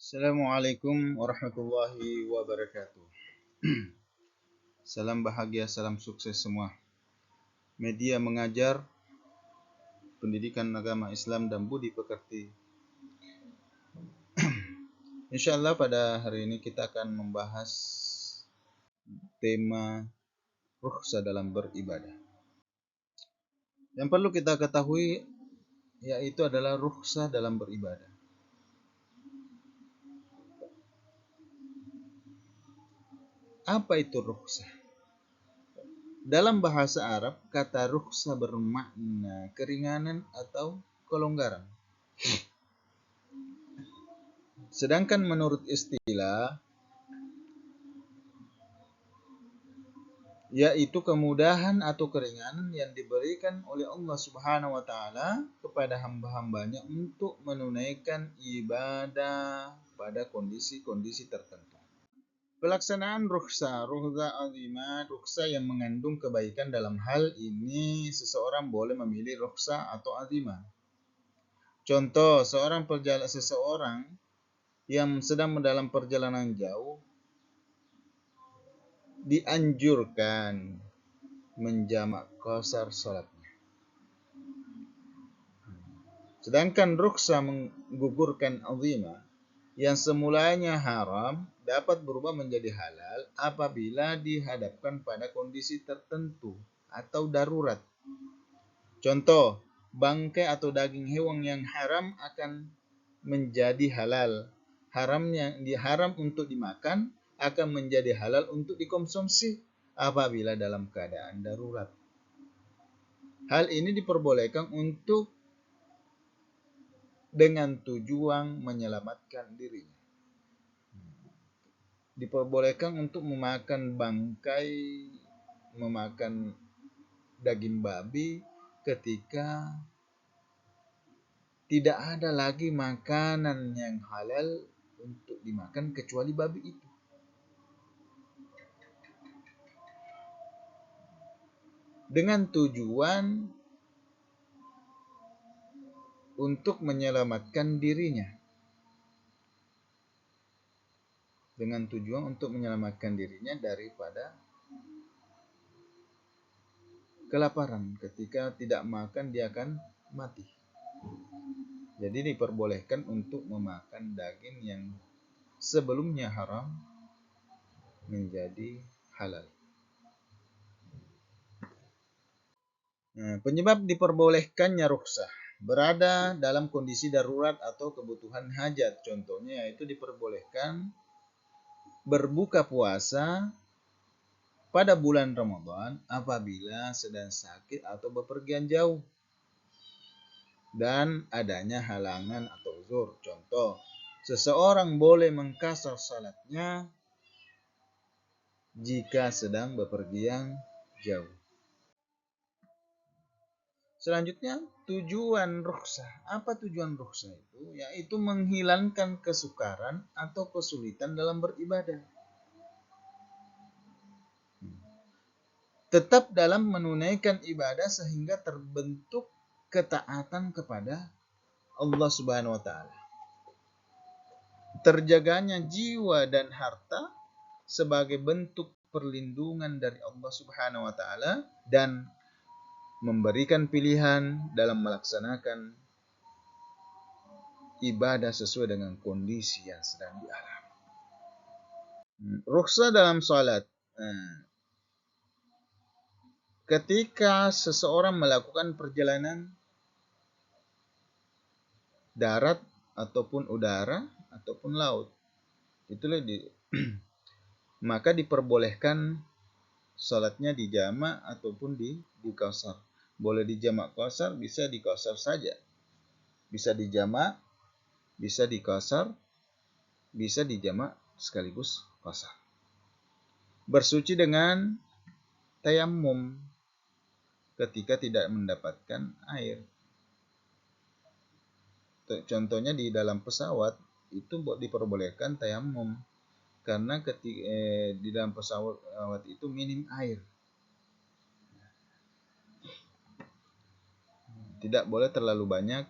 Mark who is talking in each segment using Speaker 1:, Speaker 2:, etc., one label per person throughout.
Speaker 1: Assalamualaikum warahmatullahi wabarakatuh. Salam bahagia, salam sukses semua. Media mengajar, pendidikan agama Islam dan budi pekerti. Insyaallah pada hari ini kita akan membahas tema rukhsah dalam beribadah. Yang perlu kita ketahui yaitu adalah rukhsah dalam beribadah. Apa itu rukhsah? Dalam bahasa Arab, kata rukhsah bermakna keringanan atau kelonggaran. Sedangkan menurut istilah, yaitu kemudahan atau keringanan yang diberikan oleh Allah Subhanahu wa taala kepada hamba-hambanya untuk menunaikan ibadah pada kondisi-kondisi tertentu. Pelaksanaan rukhsah azimah, rukhsah yang mengandung kebaikan. Dalam hal ini seseorang boleh memilih rukhsah atau azimah. Contoh, seseorang yang sedang dalam perjalanan jauh dianjurkan menjamak qasar salatnya. Sedangkan rukhsah menggugurkan azimah yang semulanya haram dapat berubah menjadi halal apabila dihadapkan pada kondisi tertentu atau darurat. Contoh, bangkai atau daging hewan yang haram akan menjadi halal. Haram untuk dimakan akan menjadi halal untuk dikonsumsi apabila dalam keadaan darurat. Hal ini diperbolehkan dengan tujuan menyelamatkan dirinya. Diperbolehkan untuk memakan bangkai, memakan daging babi ketika tidak ada lagi makanan yang halal untuk dimakan kecuali babi itu. Dengan tujuan untuk menyelamatkan dirinya. Daripada kelaparan. Ketika tidak makan dia akan mati. Jadi diperbolehkan untuk memakan daging yang sebelumnya haram menjadi halal. Penyebab diperbolehkannya rukhsah berada dalam kondisi darurat atau kebutuhan hajat. Contohnya yaitu diperbolehkan berbuka puasa pada bulan Ramadan apabila sedang sakit atau bepergian jauh dan adanya halangan atau uzur. Contoh, seseorang boleh mengqasar salatnya jika sedang bepergian jauh. Selanjutnya, tujuan rukhsah. Apa tujuan rukhsah itu? Yaitu menghilangkan kesukaran atau kesulitan dalam beribadah. Tetap dalam menunaikan ibadah sehingga terbentuk ketaatan kepada Allah Subhanahu wa taala. Terjaganya jiwa dan harta sebagai bentuk perlindungan dari Allah Subhanahu wa taala dan memberikan pilihan dalam melaksanakan ibadah sesuai dengan kondisi yang sedang dialami. Rukhsah dalam salat. Ketika seseorang melakukan perjalanan darat ataupun udara ataupun laut, maka diperbolehkan salatnya di jamak ataupun di qasar. Boleh di jamak qasar, bisa di qasar saja. Bisa di jamak, bisa di qasar, bisa di jamak sekaligus qasar. Bersuci dengan tayammum ketika tidak mendapatkan air. Contohnya di dalam pesawat itu diperbolehkan tayammum karena di dalam pesawat itu minim air. Tidak boleh terlalu banyak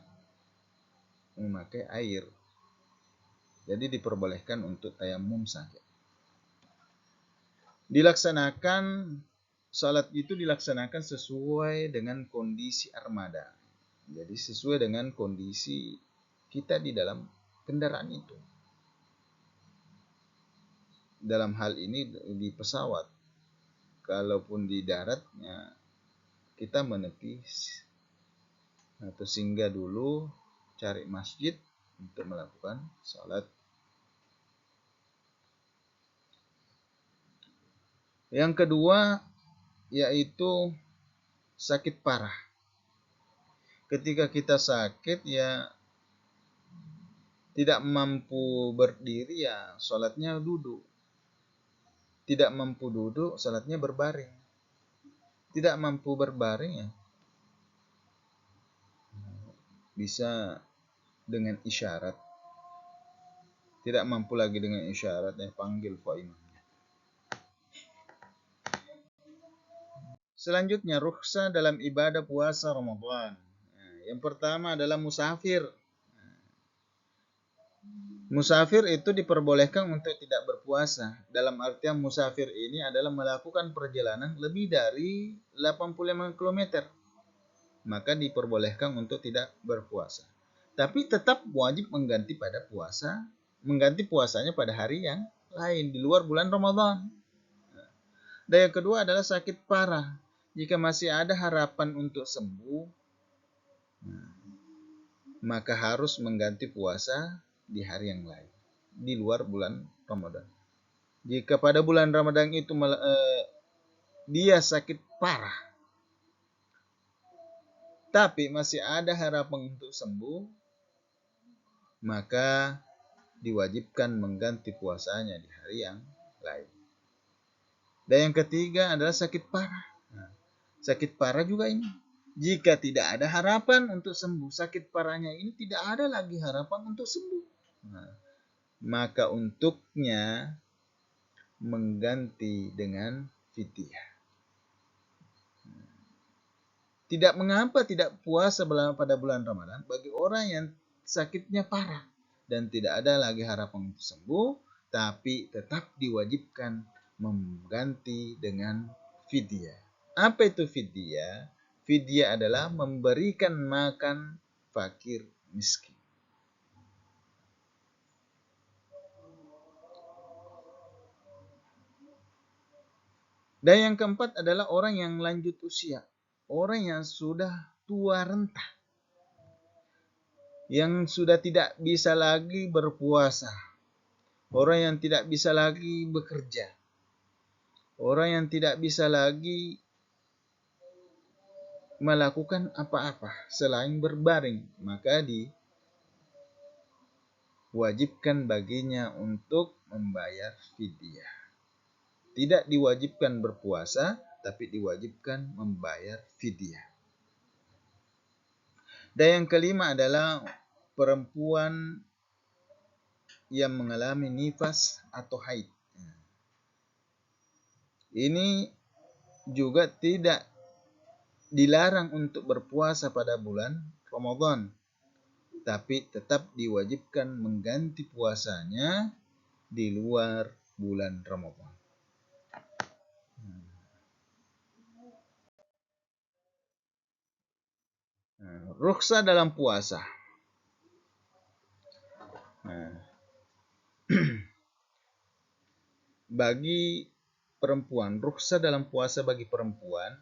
Speaker 1: memakai air. Jadi diperbolehkan untuk tayamum saja. Salat itu dilaksanakan sesuai dengan kondisi armada. Jadi sesuai dengan kondisi kita di dalam kendaraan itu. Dalam hal ini di pesawat. Kalaupun di daratnya kita menepi atau singgah dulu, cari masjid untuk melakukan salat. Yang kedua yaitu sakit parah. Ketika kita sakit ya tidak mampu berdiri ya salatnya duduk. Tidak mampu duduk, salatnya berbaring. Tidak mampu berbaring ya bisa dengan isyarat. Tidak mampu lagi dengan isyarat ya panggil imam. Selanjutnya rukhsah dalam ibadah puasa Ramadan. Yang pertama adalah musafir. Musafir itu diperbolehkan untuk tidak berpuasa. Dalam artian musafir ini adalah melakukan perjalanan lebih dari 85 km. Maka diperbolehkan untuk tidak berpuasa. Tapi tetap wajib mengganti puasanya pada hari yang lain di luar bulan Ramadan. Dan yang kedua adalah sakit parah. Jika masih ada harapan untuk sembuh, maka harus mengganti puasa di hari yang lain, di luar bulan Ramadan. Jika pada bulan Ramadan itu dia sakit parah, tapi masih ada harapan untuk sembuh, maka diwajibkan mengganti puasanya di hari yang lain. Dan yang ketiga adalah sakit parah. Sakit parah juga ini. Jika tidak ada harapan untuk sembuh, sakit parahnya ini tidak ada lagi harapan untuk sembuh. Maka untuknya mengganti dengan fidyah. Tidak mengapa tidak puasa pada bulan Ramadan bagi orang yang sakitnya parah dan tidak ada lagi harapan untuk sembuh, tapi tetap diwajibkan mengganti dengan fidyah. Apa itu fidyah? Fidyah adalah memberikan makan fakir miskin. Dan yang keempat adalah orang yang lanjut usia. Orang yang sudah tua renta. Yang sudah tidak bisa lagi berpuasa. Orang yang tidak bisa lagi bekerja. Orang yang tidak bisa lagi melakukan apa-apa selain berbaring. Maka diwajibkan baginya untuk membayar fidyah. Tidak diwajibkan berpuasa, tapi diwajibkan membayar fidyah. Dan yang kelima adalah perempuan yang mengalami nifas atau haid. Ini juga tidak dilarang untuk berpuasa pada bulan Ramadan, tapi tetap diwajibkan mengganti puasanya di luar bulan Ramadan. Rukhsah dalam puasa. Bagi perempuan, rukhsah dalam puasa bagi perempuan,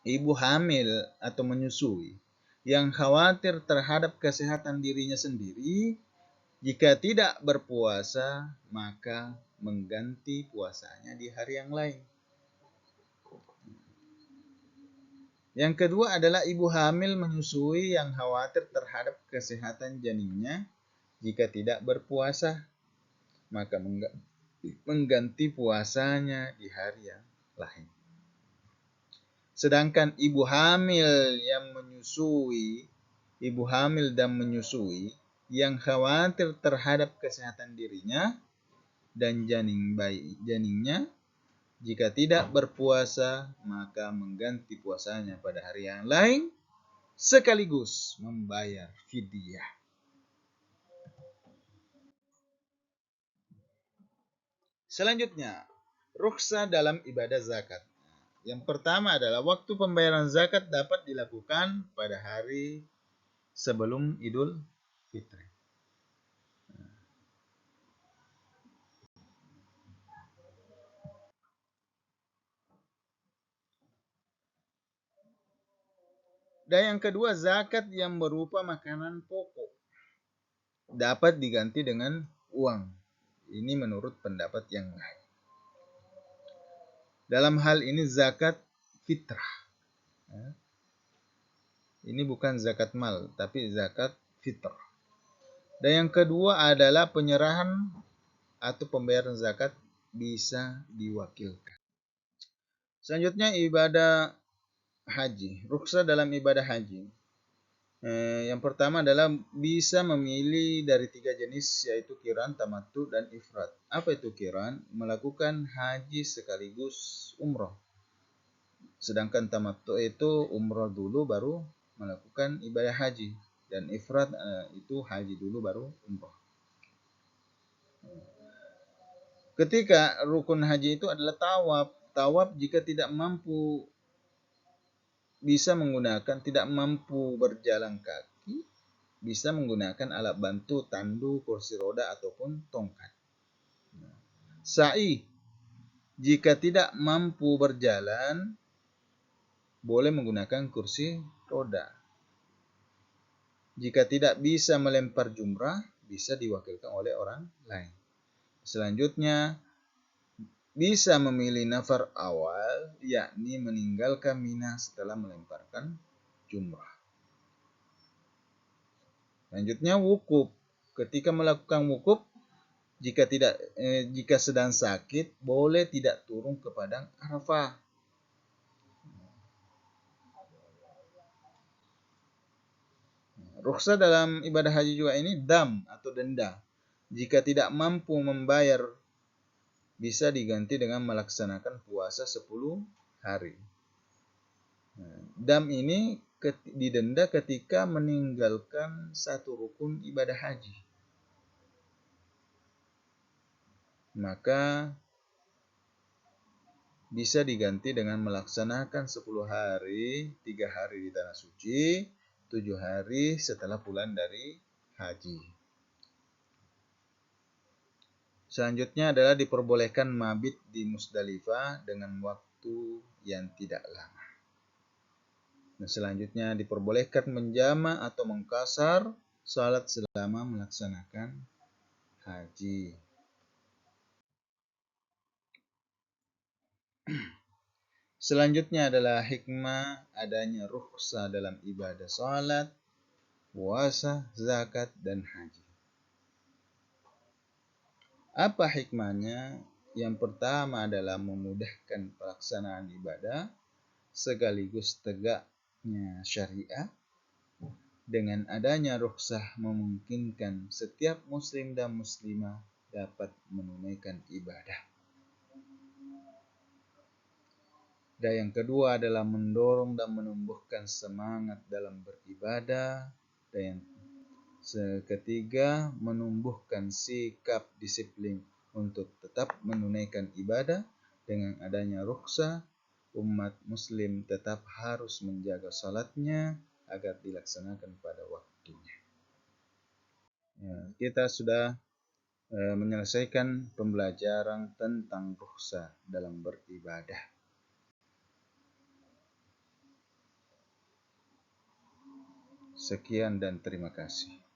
Speaker 1: ibu hamil atau menyusui yang khawatir terhadap kesehatan dirinya sendiri, jika tidak berpuasa, maka mengganti puasanya di hari yang lain. Yang kedua adalah ibu hamil menyusui yang khawatir terhadap kesehatan janinnya, jika tidak berpuasa, maka mengganti puasanya di hari yang lain. Sedangkan ibu hamil dan menyusui yang khawatir terhadap kesehatan dirinya dan janinnya, jika tidak berpuasa, maka mengganti puasanya pada hari yang lain sekaligus membayar fidyah. Selanjutnya, rukhsah dalam ibadah zakat. Yang pertama adalah waktu pembayaran zakat dapat dilakukan pada hari sebelum Idul Fitri. Dan yang kedua, zakat yang berupa makanan pokok dapat diganti dengan uang. Ini menurut pendapat yang lain. Dalam hal ini zakat fitrah. Ini bukan zakat mal, tapi zakat fitrah. Dan yang kedua adalah penyerahan atau pembayaran zakat bisa diwakilkan. Selanjutnya ibadah haji. Rukhsah dalam ibadah haji. Yang pertama adalah bisa memilih dari 3 jenis, yaitu qiran, tamattu, dan ifrad. Apa itu qiran? Melakukan haji sekaligus umroh. Sedangkan tamattu itu umroh dulu baru melakukan ibadah haji. Dan ifrad itu haji dulu baru umroh. Ketika rukun haji itu adalah tawaf. Tawaf jika tidak mampu tidak mampu berjalan kaki, bisa menggunakan alat bantu, tandu, kursi roda, ataupun tongkat. Sa'i, jika tidak mampu berjalan, boleh menggunakan kursi roda. Jika tidak bisa melempar jumrah, bisa diwakilkan oleh orang lain. Selanjutnya, bisa memilih nafar awal, yakni meninggalkan Mina setelah melemparkan jumrah. Selanjutnya, wukuf. Ketika melakukan wukuf, jika sedang sakit, boleh tidak turun ke padang Arafah. Rukhsah dalam ibadah haji juga ini dam atau denda. Jika tidak mampu membayar, bisa diganti dengan melaksanakan puasa 10 hari. Dam ini didenda ketika meninggalkan satu rukun ibadah haji. Maka bisa diganti dengan melaksanakan 10 hari, 3 hari di Tanah Suci, 7 hari setelah pulang dari haji. Selanjutnya adalah diperbolehkan mabit di Musdalifah dengan waktu yang tidak lama. Nah, selanjutnya diperbolehkan menjama atau mengqasar salat selama melaksanakan haji. Selanjutnya adalah hikmah adanya rukhsah dalam ibadah salat, puasa, zakat, dan haji. Apa hikmahnya? Yang pertama adalah memudahkan pelaksanaan ibadah sekaligus tegaknya syariat. Dengan adanya rukhsah memungkinkan setiap muslim dan muslimah dapat menunaikan ibadah. Dan yang kedua adalah mendorong dan menumbuhkan semangat dalam beribadah. Dan yang ketiga, menumbuhkan sikap disiplin untuk tetap menunaikan ibadah. Dengan adanya rukhsah, umat muslim tetap harus menjaga salatnya agar dilaksanakan pada waktunya. Kita sudah menyelesaikan pembelajaran tentang rukhsah dalam beribadah. Sekian dan terima kasih.